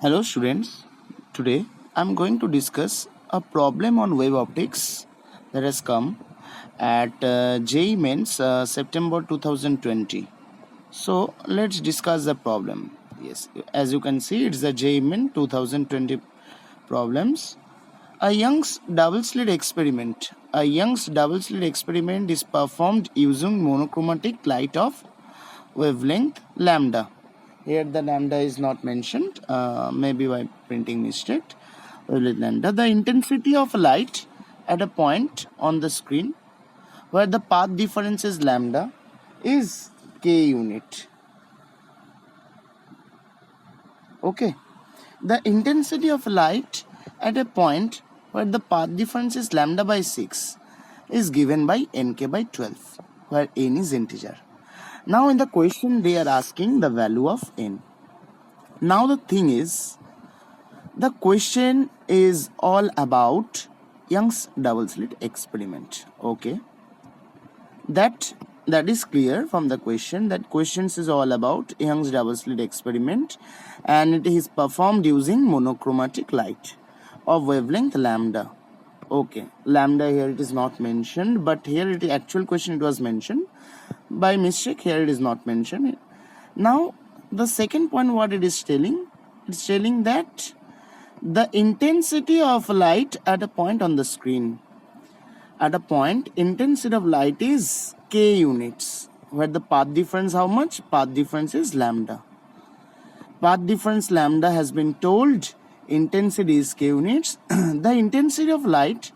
Hello students, today I'm going to discuss a problem on wave optics that has come at JEE Mains September 2020. So let's discuss the problem. Yes, as you can see, it's the JEE Mains 2020 problems. A Young's double slit experiment. A Young's double slit experiment is performed using monochromatic light of wavelength lambda. Here the lambda is not mentioned, maybe by printing mistake. Lambda, the intensity of light at a point on the screen where the path difference is lambda is k unit. Okay, the intensity of light at a point where the path difference is lambda by 6 is given by nk by 12, where n is integer. Now in the question they are asking the value of n. Now the thing is, the question is all about Young's double slit experiment. Okay, that is clear from the question. That questions is all about Young's double slit experiment, and it is performed using monochromatic light of wavelength lambda. Okay, lambda here it is not mentioned, but here it is actual question it was mentioned. By mistake here it is not mentioned. Now the second point, what it is telling, it's telling that the intensity of light at a point on the screen, at a point intensity of light is k units, where the path difference, how much? Path difference is lambda. Path difference lambda has been told, intensity is k units. The intensity of light,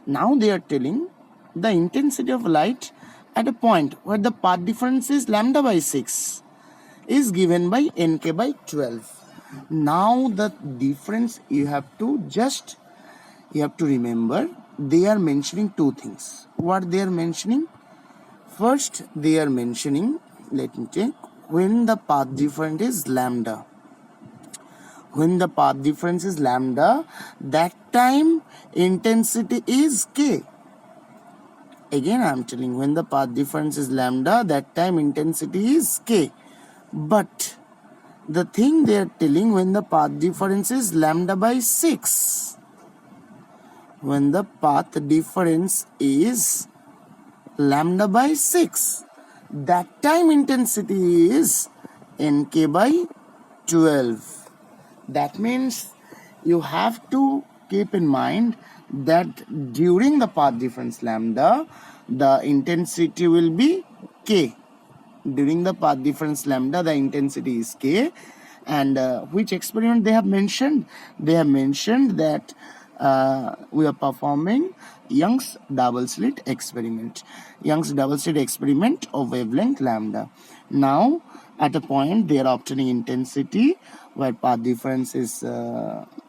now they are telling the intensity of light at a point where the path difference is lambda by 6 is given by nk by 12. Now the difference you have to remember, they are mentioning two things. What they are mentioning? First they are mentioning, let me check, when the path difference is lambda. When the path difference is lambda, that time intensity is k. Again I am telling, when the path difference is lambda, that time intensity is k. But the thing they are telling, when the path difference is lambda by 6. When the path difference is lambda by 6, that time intensity is nk by 12. That means you have to keep in mind that during the path difference lambda, the intensity will be k. During the path difference lambda, the intensity is k. And which experiment they have mentioned? They have mentioned that we are performing Young's double slit experiment. Young's double slit experiment of wavelength lambda. Now at a point they are obtaining intensity where path difference is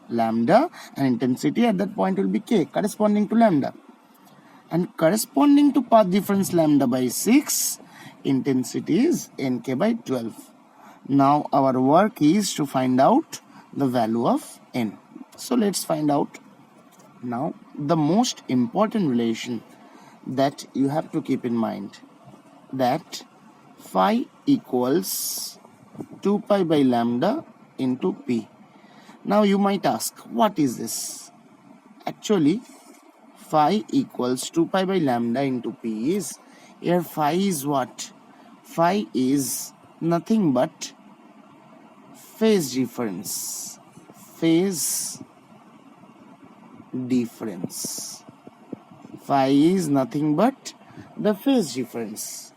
lambda, and intensity at that point will be k, corresponding to lambda. And corresponding to path difference lambda by 6, intensity is nk by 12. Now our work is to find out the value of n. So let's find out. Now the most important relation that you have to keep in mind, that phi equals 2 pi by lambda into p. Now you might ask, what is this? Actually phi equals 2 pi by lambda into p is, here phi is what? Phi is nothing but phase difference. Phase difference. Phi is nothing but the phase difference.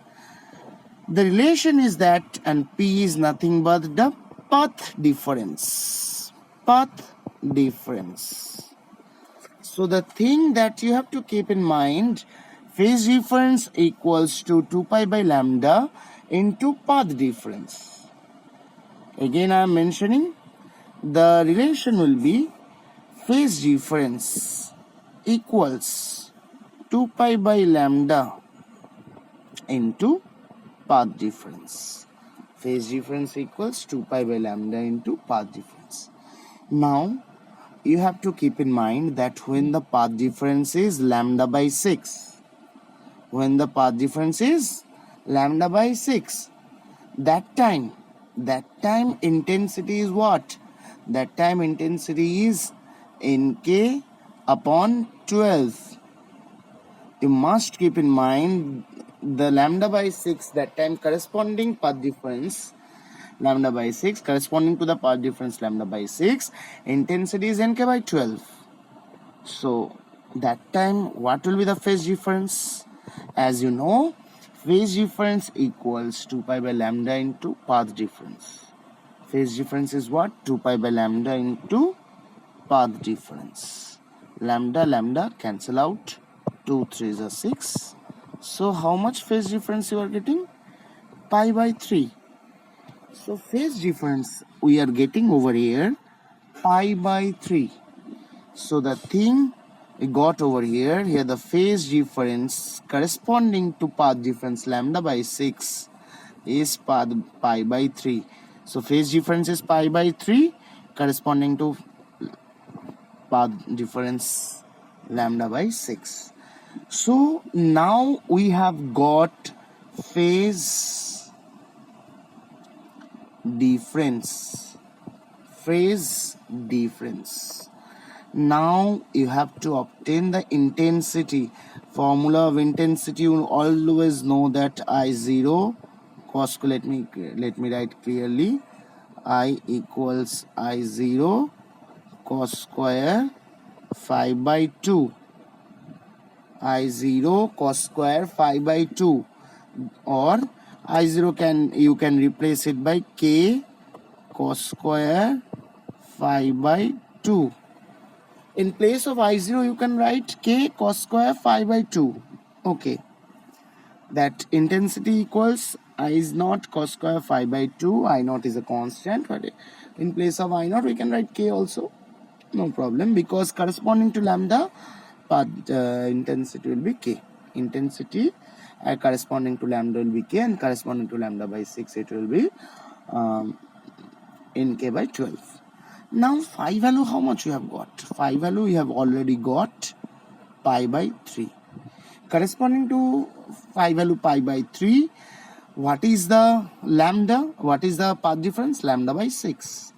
The relation is that, and p is nothing but the path difference. Path difference. So the thing that you have to keep in mind, phase difference equals to 2 pi by lambda into path difference. Again I am mentioning, the relation will be phase difference equals 2 pi by lambda into path difference. Phase difference equals 2 pi by lambda into path difference. Now you have to keep in mind that when the path difference is lambda by 6, when the path difference is lambda by 6, that time intensity is what? That time intensity is Nk upon 12. You must keep in mind the lambda by 6, that time corresponding path difference lambda by 6, corresponding to the path difference lambda by 6, intensity is Nk by 12. So that time what will be the phase difference? As you know, phase difference equals 2 pi by lambda into path difference. Phase difference is what? 2 pi by lambda into path difference. Lambda cancel out. 2 3s are 6. So how much phase difference you are getting? Pi by 3. So phase difference we are getting over here pi by 3. So the thing we got over here the phase difference corresponding to path difference lambda by 6 is pi by 3. So phase difference is pi by 3 corresponding to path difference lambda by 6. So now we have got phase difference. Phase difference. Now you have to obtain the intensity. Formula of intensity, you always know that I0 cos, let me write clearly. I equals I0 cos square 5 by 2. I0 cos square 5 by 2, or I0 you can replace it by K cos square 5 by 2. In place of I0 you can write K cos square 5 by 2. Okay. That intensity equals I0 cos square 5 by 2. I0 is a constant, but in place of I0 we can write K also. No problem, because corresponding to lambda path intensity will be K. Intensity corresponding to lambda will be K, and corresponding to lambda by 6 it will be Nk by 12. Now phi value, how much you have got? Phi value you have already got pi by 3. Corresponding to phi value pi by 3, what is the lambda? What is the path difference? Lambda by 6.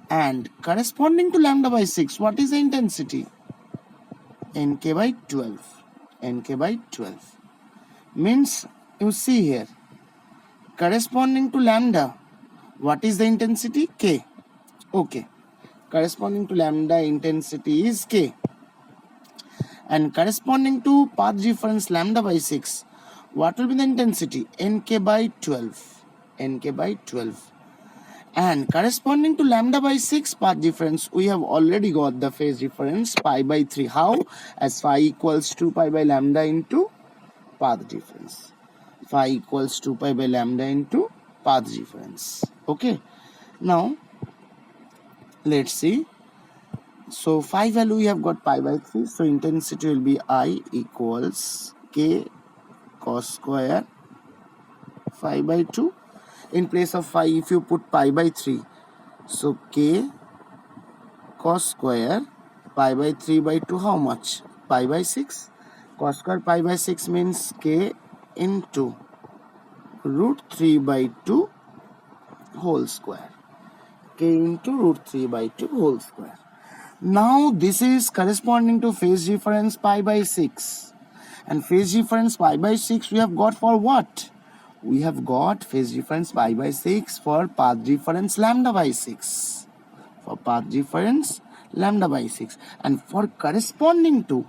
And corresponding to lambda by 6, what is the intensity? Nk by 12. Nk by 12. Means, you see here, corresponding to lambda, what is the intensity? K. Okay. Corresponding to lambda intensity is K. And corresponding to path difference lambda by 6, what will be the intensity? Nk by 12. Nk by 12. And corresponding to lambda by 6 path difference, we have already got the phase difference pi by 3. How? As phi equals 2 pi by lambda into path difference. Phi equals 2 pi by lambda into path difference. Okay. Now, let's see. So phi value we have got pi by 3. So intensity will be I equals K cos square 5 by 2. In place of phi, if you put pi by 3, so K cos square pi by 3 by 2, how much? Pi by 6. Cos square pi by 6 means K into root 3 by 2 whole square. K into root 3 by 2 whole square. Now this is corresponding to phase difference pi by 6. And phase difference pi by 6 we have got for what? We have got phase difference pi by 6 for path difference lambda by 6. For path difference lambda by 6. And for corresponding to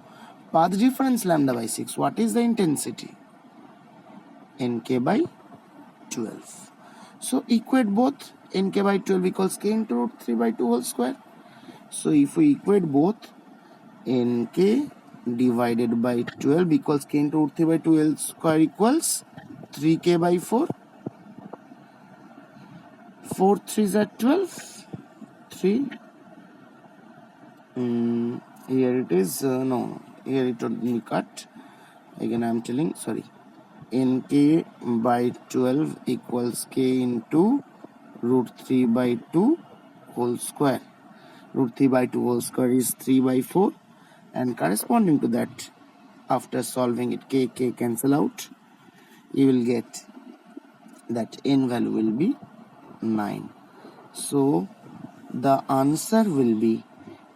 path difference lambda by 6, what is the intensity? Nk by 12. So equate both. Nk by 12 equals K into root 3 by 2 whole square. So if we equate both, Nk divided by 12 equals K into root 3 by 2 whole square equals 3K by 4. 4 3s are 12. 3. Here it is. No, here it will be cut. Again, I am telling, sorry. Nk by 12 equals K into root 3 by 2 whole square. Root 3 by 2 whole square is 3 by 4. And corresponding to that, after solving it, K cancel out. You will get that N value will be 9. So the answer will be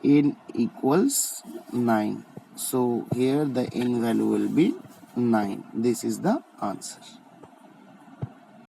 n equals 9. So here the n value will be 9. This is the answer.